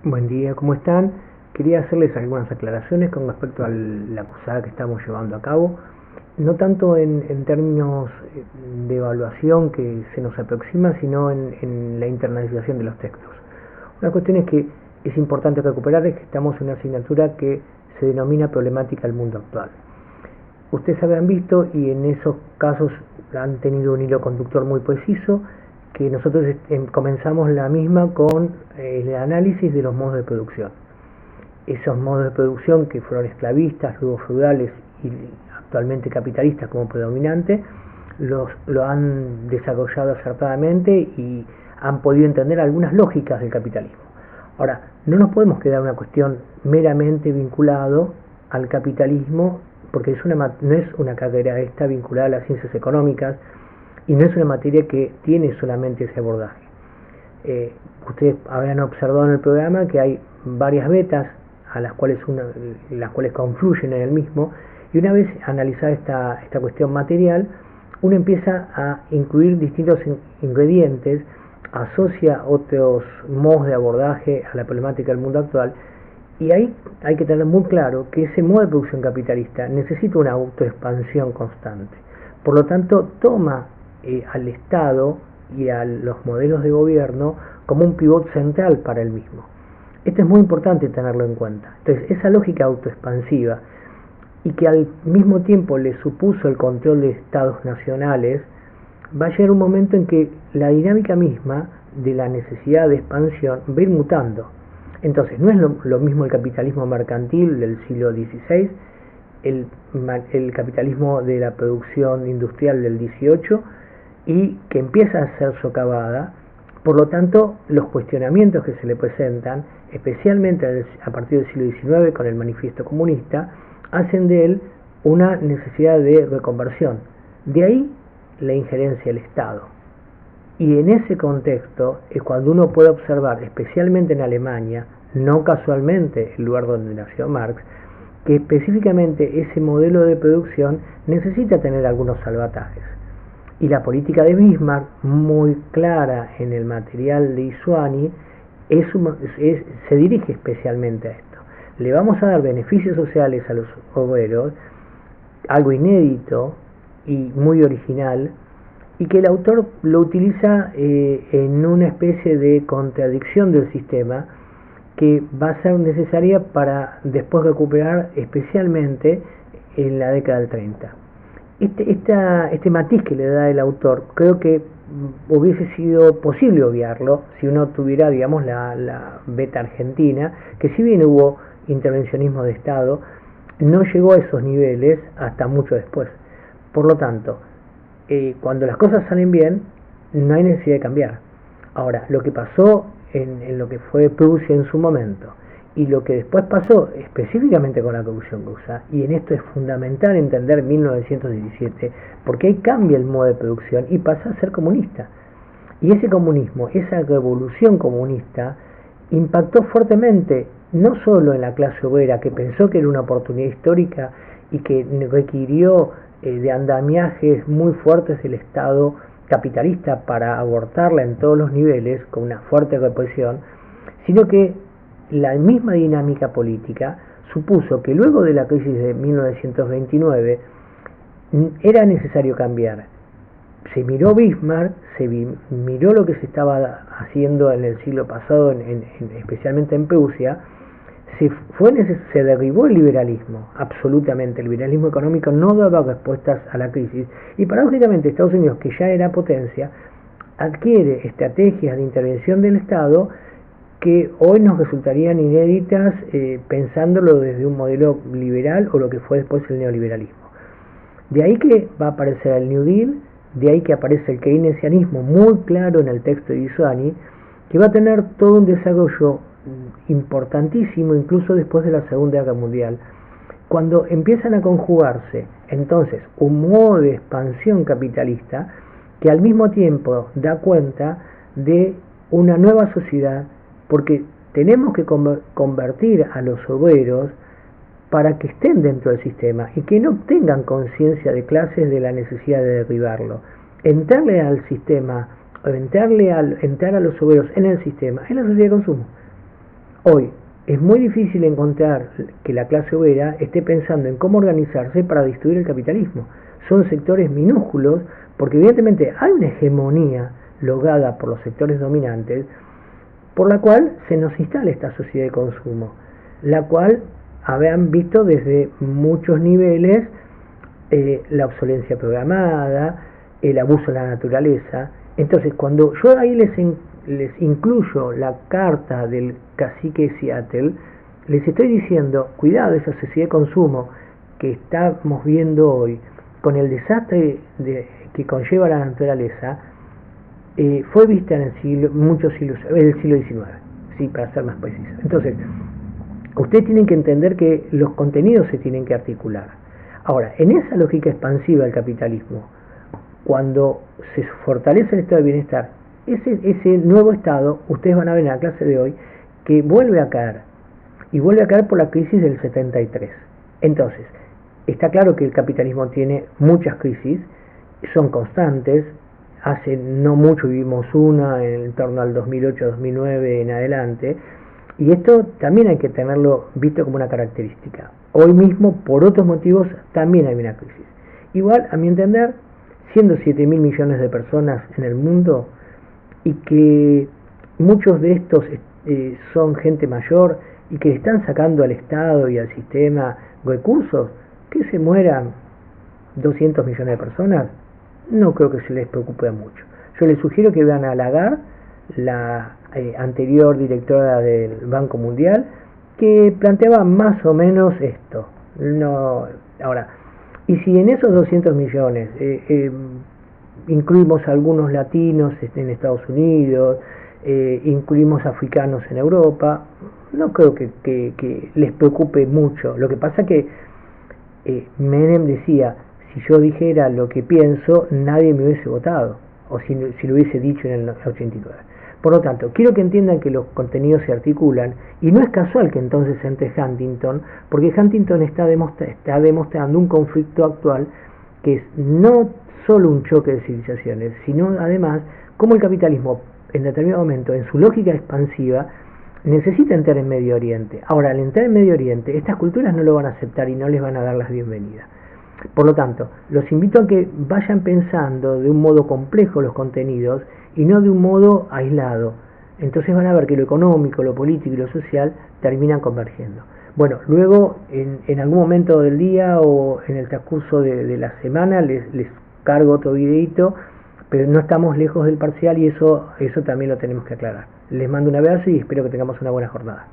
Buen día, ¿cómo están? Quería hacerles algunas aclaraciones con respecto a la acusada que estamos llevando a cabo, no tanto en términos de evaluación que se nos aproxima, sino en la internalización de los textos. Una cuestión es que es importante recuperar es que estamos en una asignatura que se denomina problemática del mundo actual. Ustedes habrán visto, y en esos casos han tenido un hilo conductor muy preciso, que nosotros comenzamos la misma con el análisis de los modos de producción. Esos modos de producción que fueron esclavistas, luego feudales y actualmente capitalistas como predominante, lo han desarrollado acertadamente y han podido entender algunas lógicas del capitalismo. Ahora, no nos podemos quedar en una cuestión meramente vinculado al capitalismo, porque no es una carrera esta vinculada a las ciencias económicas, y no es una materia que tiene solamente ese abordaje. Ustedes habrán observado en el programa que hay varias betas a las cuales confluyen en el mismo, y una vez analizada esta cuestión material, uno empieza a incluir distintos ingredientes, asocia otros modos de abordaje a la problemática del mundo actual, y ahí hay que tener muy claro que ese modo de producción capitalista necesita una autoexpansión constante. Por lo tanto, toma al Estado y a los modelos de gobierno como un pivot central para el mismo. Esto es muy importante tenerlo en cuenta. Entonces, esa lógica autoexpansiva y que al mismo tiempo le supuso el control de estados nacionales, va a llegar un momento en que la dinámica misma de la necesidad de expansión va a ir mutando. Entonces, no es lo mismo el capitalismo mercantil del siglo XVI, el capitalismo de la producción industrial del XVIII, y que empieza a ser socavada. Por lo tanto, los cuestionamientos que se le presentan, especialmente a partir del siglo XIX con el manifiesto comunista, hacen de él una necesidad de reconversión. De ahí la injerencia del Estado. Y en ese contexto es cuando uno puede observar, especialmente en Alemania, no casualmente el lugar donde nació Marx, que específicamente ese modelo de producción necesita tener algunos salvatajes. Y la política de Bismarck, muy clara en el material de Isuani, se dirige especialmente a esto. Le vamos a dar beneficios sociales a los obreros, algo inédito y muy original, y que el autor lo utiliza en una especie de contradicción del sistema que va a ser necesaria para después recuperar, especialmente en la década del 30. Este matiz que le da el autor, creo que hubiese sido posible obviarlo si uno tuviera, digamos, la beta argentina, que si bien hubo intervencionismo de Estado, no llegó a esos niveles hasta mucho después. Por lo tanto, cuando las cosas salen bien, no hay necesidad de cambiar. Ahora, lo que pasó en lo que fue Prusia en su momento, y lo que después pasó específicamente con la Revolución Rusa, y en esto es fundamental entender 1917, porque ahí cambia el modo de producción y pasa a ser comunista. Y ese comunismo, esa revolución comunista, impactó fuertemente no solo en la clase obrera, que pensó que era una oportunidad histórica y que requirió de andamiajes muy fuertes del Estado capitalista para abortarla en todos los niveles, con una fuerte represión, sino que la misma dinámica política supuso que luego de la crisis de 1929 era necesario cambiar. Se miró Bismarck, se miró lo que se estaba haciendo en el siglo pasado, especialmente en Prusia, se derribó el liberalismo, absolutamente. El liberalismo económico no daba respuestas a la crisis, y paradójicamente Estados Unidos, que ya era potencia, adquiere estrategias de intervención del Estado que hoy nos resultarían inéditas pensándolo desde un modelo liberal o lo que fue después el neoliberalismo. De ahí que va a aparecer el New Deal, de ahí que aparece el keynesianismo muy claro en el texto de Isuani, que va a tener todo un desarrollo importantísimo incluso después de la Segunda Guerra Mundial, cuando empiezan a conjugarse entonces un modo de expansión capitalista que al mismo tiempo da cuenta de una nueva sociedad, porque tenemos que convertir a los obreros para que estén dentro del sistema y que no tengan conciencia de clases, de la necesidad de derribarlo. Entrarle al sistema, entrar a los obreros en el sistema, es la sociedad de consumo. Hoy es muy difícil encontrar que la clase obrera esté pensando en cómo organizarse para destruir el capitalismo. Son sectores minúsculos porque evidentemente hay una hegemonía lograda por los sectores dominantes por la cual se nos instala esta sociedad de consumo, la cual habían visto desde muchos niveles la obsolencia programada, el abuso de la naturaleza. Entonces, cuando yo ahí les incluyo la carta del cacique de Seattle, les estoy diciendo, cuidado, esa sociedad de consumo que estamos viendo hoy, con el desastre que conlleva la naturaleza, fue vista en muchos siglos, el siglo XIX, sí, para ser más preciso. Entonces, ustedes tienen que entender que los contenidos se tienen que articular. Ahora, en esa lógica expansiva del capitalismo, cuando se fortalece el estado de bienestar, ese nuevo estado, ustedes van a ver en la clase de hoy, que vuelve a caer, y vuelve a caer por la crisis del 73. Entonces, está claro que el capitalismo tiene muchas crisis, son constantes. Hace no mucho vivimos una en torno al 2008-2009 en adelante, y esto también hay que tenerlo visto como una característica. Hoy mismo, por otros motivos, también hay una crisis. Igual, a mi entender, siendo 7.000 millones de personas en el mundo, y que muchos de estos son gente mayor, y que están sacando al Estado y al sistema recursos, que se mueran 200 millones de personas, no creo que se les preocupe mucho. Yo les sugiero que vean a Lagarde, la anterior directora del Banco Mundial, que planteaba más o menos esto. Ahora, y si en esos 200 millones incluimos algunos latinos en Estados Unidos, incluimos africanos en Europa, no creo que les preocupe mucho. Lo que pasa que Menem decía, si yo dijera lo que pienso, nadie me hubiese votado, o si lo hubiese dicho en el 89. Por lo tanto, quiero que entiendan que los contenidos se articulan, y no es casual que entonces entre Huntington, porque Huntington está demostrando un conflicto actual que es no solo un choque de civilizaciones, sino además cómo el capitalismo en determinado momento, en su lógica expansiva, necesita entrar en Medio Oriente. Ahora, al entrar en Medio Oriente, estas culturas no lo van a aceptar y no les van a dar las bienvenidas. Por lo tanto, los invito a que vayan pensando de un modo complejo los contenidos y no de un modo aislado. Entonces van a ver que lo económico, lo político y lo social terminan convergiendo. Bueno, luego en algún momento del día o en el transcurso de la semana les cargo otro videito, pero no estamos lejos del parcial y eso también lo tenemos que aclarar. Les mando un abrazo y espero que tengamos una buena jornada.